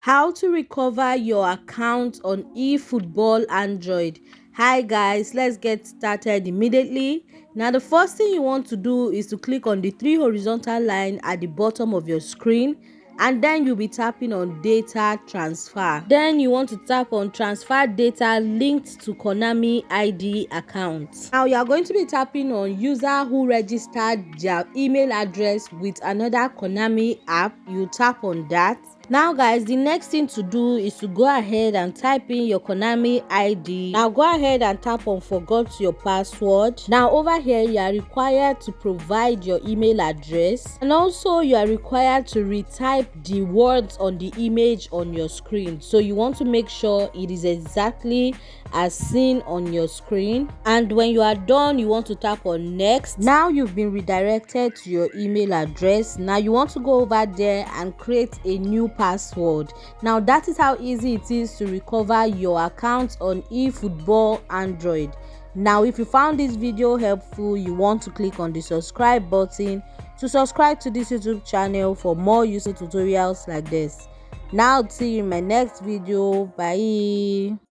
How to recover your account on Efootball Android. Hi guys, let's get started immediately. Now the first thing you want to do is to click on the three horizontal line at the bottom of your screen, and then you'll be tapping on data transfer. Then you want to tap on transfer data linked to Konami ID account. Now you are going to be tapping on user who registered their email address with another Konami app. You tap on that. Now guys, the next thing to do is to go ahead and type in your Konami ID. Now go ahead and tap on forgot your password. Now over here you are required to provide your email address, and also you are required to retype the words on the image on your screen. So you want to make sure it is exactly as seen on your screen, and when you are done you want to tap on next. Now you've been redirected to your email address. Now you want to go over there and create a new password. Now that is how easy it is to recover your account on Efootball Android. Now if you found this video helpful, you want to click on the subscribe button to subscribe to this YouTube channel for more useful tutorials like this. Now see you in my next video. Bye.